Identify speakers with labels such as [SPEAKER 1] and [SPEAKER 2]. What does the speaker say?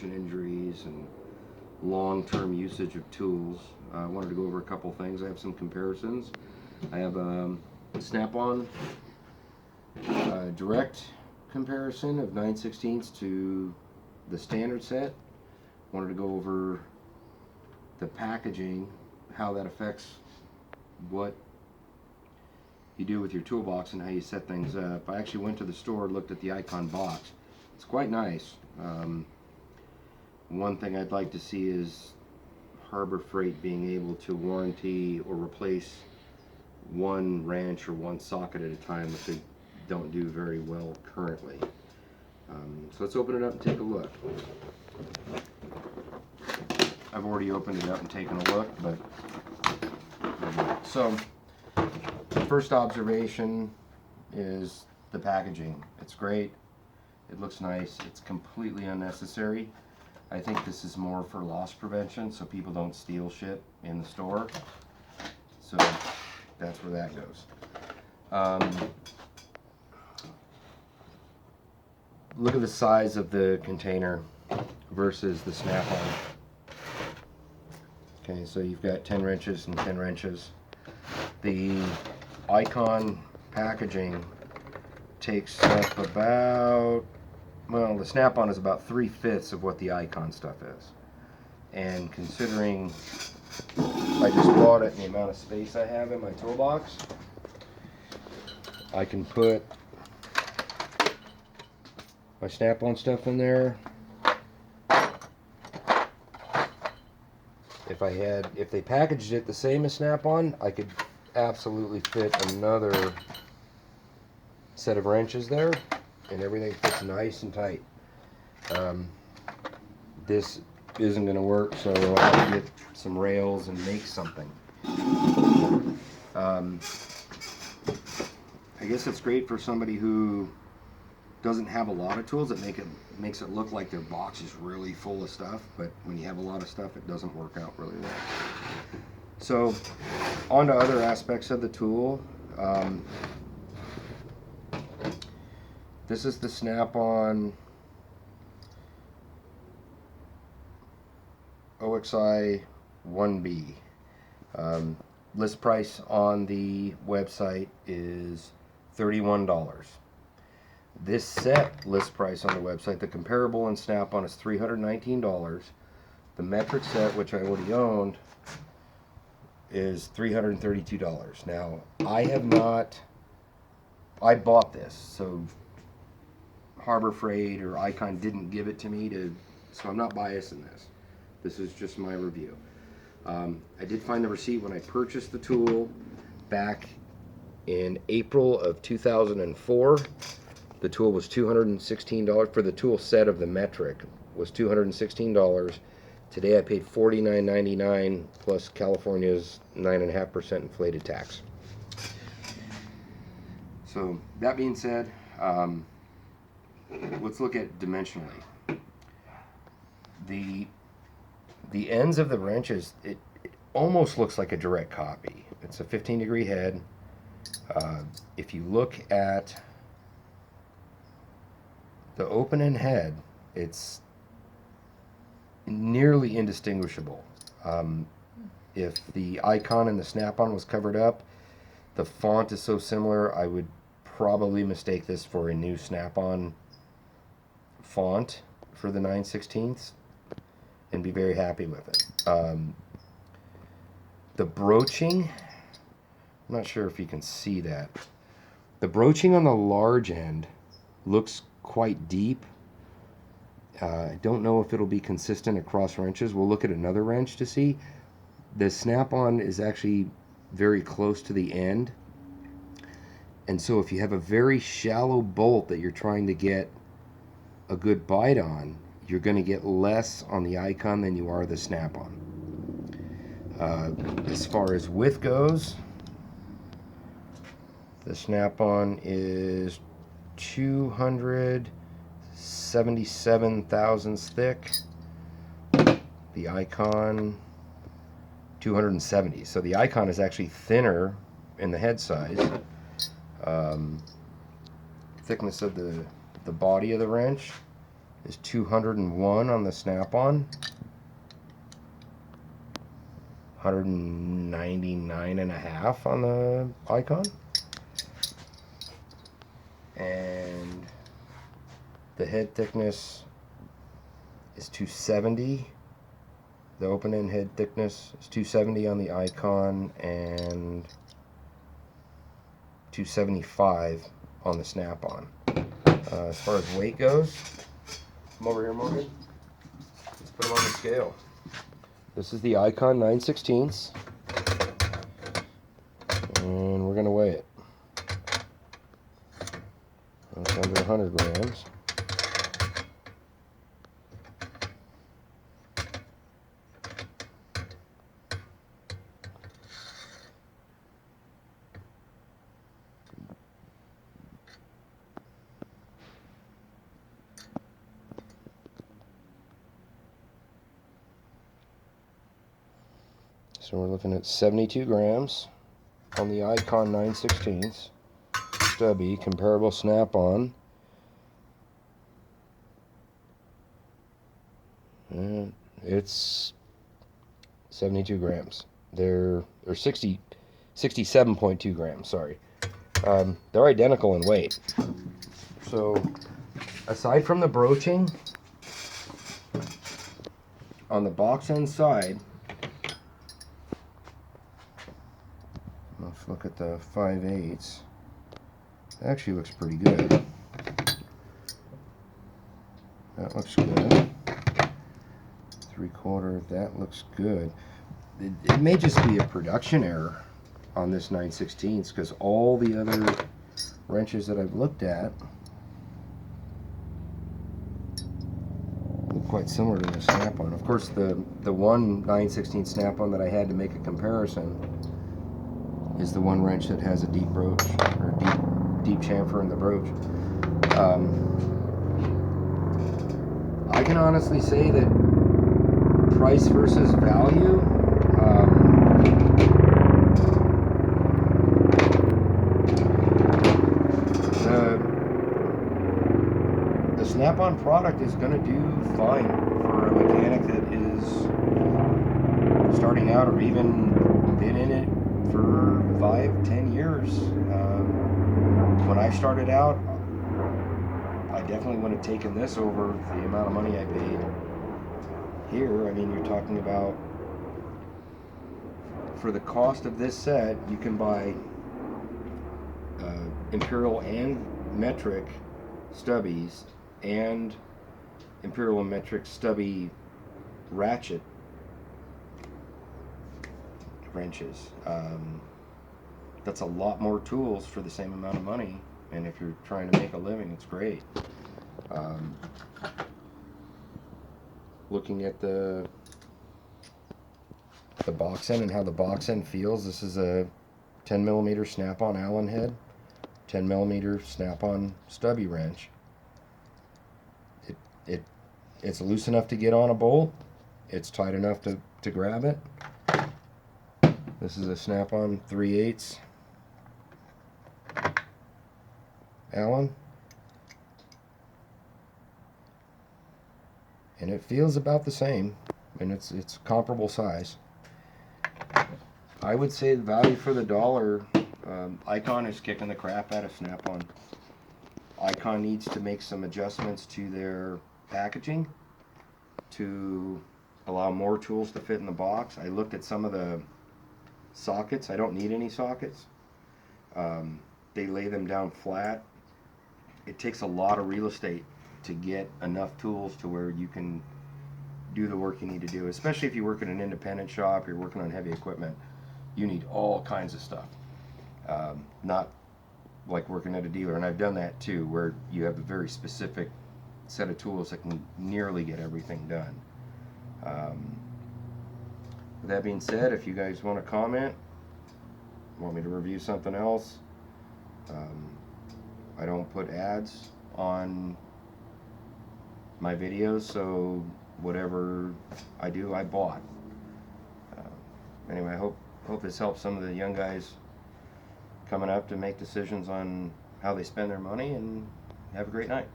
[SPEAKER 1] injuries and long-term usage of tools. I wanted to go over a couple things. I have some comparisons. I have a snap-on direct comparison of 9/16 to the standard set. Wanted to go over the packaging, how that affects what you do with your toolbox and how you set things up. I actually went to the store, looked at the Icon box. It's quite nice. One thing I'd like to see is Harbor Freight being able to warranty or replace one wrench or one socket at a time, which they don't do very well currently. So let's open it up and take a look. I've already opened it up and taken a look, but so the first observation is the packaging. It's great. It looks nice. It's completely unnecessary. I think this is more for loss prevention, so people don't steal shit in the store. So that's where that goes. Look at the size of the container versus the snap-on. Okay, so you've got 10 wrenches and 10 wrenches. The Icon packaging takes up about, well, the snap-on is about 3/5 of what the Icon stuff is. And considering I just bought it and the amount of space I have in my toolbox, I can put my snap-on stuff in there. If they packaged it the same as snap-on, I could absolutely fit another set of wrenches there, and everything fits nice and tight. This isn't going to work, so I'll have to get some rails and make something. I guess it's great for somebody who doesn't have a lot of tools. It makes it look like their box is really full of stuff, but when you have a lot of stuff, it doesn't work out really well. So on to other aspects of the tool. This is the snap-on OXI 1B. List price on the website is $31. This set list price on the website, the comparable and snap-on, is $319. The metric set, which I already owned, is $332. Now, I bought this, so Harbor Freight or Icon didn't give it to me, so I'm not biased in this. This is just my review. I did find the receipt when I purchased the tool back in April of 2004. The tool was $216 for the tool set of the metric, was $216. Today I paid $49.99 plus California's 9.5% inflated tax. So that being said, let's look at dimensionally. The ends of the wrenches, it almost looks like a direct copy. It's a 15-degree head. If you look at the open end head, it's nearly indistinguishable. If the Icon and the snap-on was covered up, the font is so similar, I would probably mistake this for a new snap-on font for the 9/16 and be very happy with it. The broaching, I'm not sure if you can see that. The broaching on the large end looks quite deep. I don't know if it'll be consistent across wrenches. We'll look at another wrench to see. The snap-on is actually very close to the end, and so if you have a very shallow bolt that you're trying to get a good bite on, you're going to get less on the Icon than you are the snap-on. As far as width goes, the snap-on is 277 thousandths thick. The Icon 270. So the Icon is actually thinner in the head size. Thickness of the body of the wrench is 201 on the snap-on, 199.5 on the Icon, and the head thickness is 270. The open-end head thickness is 270 on the Icon and 275 on the snap-on. As far as weight goes, come over here, Morgan. Let's put them on the scale. This is the Icon 9/16, and we're going to weigh it. It's under 100 grams. So we're looking at 72 grams on the Icon 9/16 stubby, comparable snap-on. And it's 72 grams. They're 67.2 grams, sorry. They're identical in weight. So aside from the broaching, on the box end side, let's look at the 5/8. Actually looks pretty good. That looks good. 3/4, that looks good. It may just be a production error on this 9/16 because all the other wrenches that I've looked at look quite similar to the snap-on. Of course, the one 9/16 snap-on that I had to make a comparison is the one wrench that has a deep broach, or deep chamfer in the broach. I can honestly say that price versus value, the snap-on product is going to do fine for a mechanic that is starting out or even been in it for 5-10 years. When I started out, I definitely would have taken this over the amount of money I paid. Here, I mean, you're talking about, for the cost of this set, you can buy Imperial and metric stubbies and Imperial and metric stubby ratchet wrenches. That's a lot more tools for the same amount of money, and if you're trying to make a living, it's great. Looking at the box end and how the box end feels, this is a 10mm snap-on Allen head, 10mm snap-on stubby wrench. It's loose enough to get on a bolt. It's tight enough to grab it. This is a snap-on 3/8 Allen, and it feels about the same, and it's comparable size. I would say the value for the dollar, Icon is kicking the crap out of snap-on. Icon needs to make some adjustments to their packaging to allow more tools to fit in the box. I looked at some of the sockets. I don't need any sockets. They lay them down flat. It takes a lot of real estate to get enough tools to where you can do the work you need to do, especially if you work in an independent shop, you're working on heavy equipment. You need all kinds of stuff. Not like working at a dealer, and I've done that too, where you have a very specific set of tools that can nearly get everything done. With that being said, if you guys want to comment, want me to review something else, I don't put ads on my videos, so whatever I do, I bought. Anyway, I hope this helps some of the young guys coming up to make decisions on how they spend their money, and have a great night.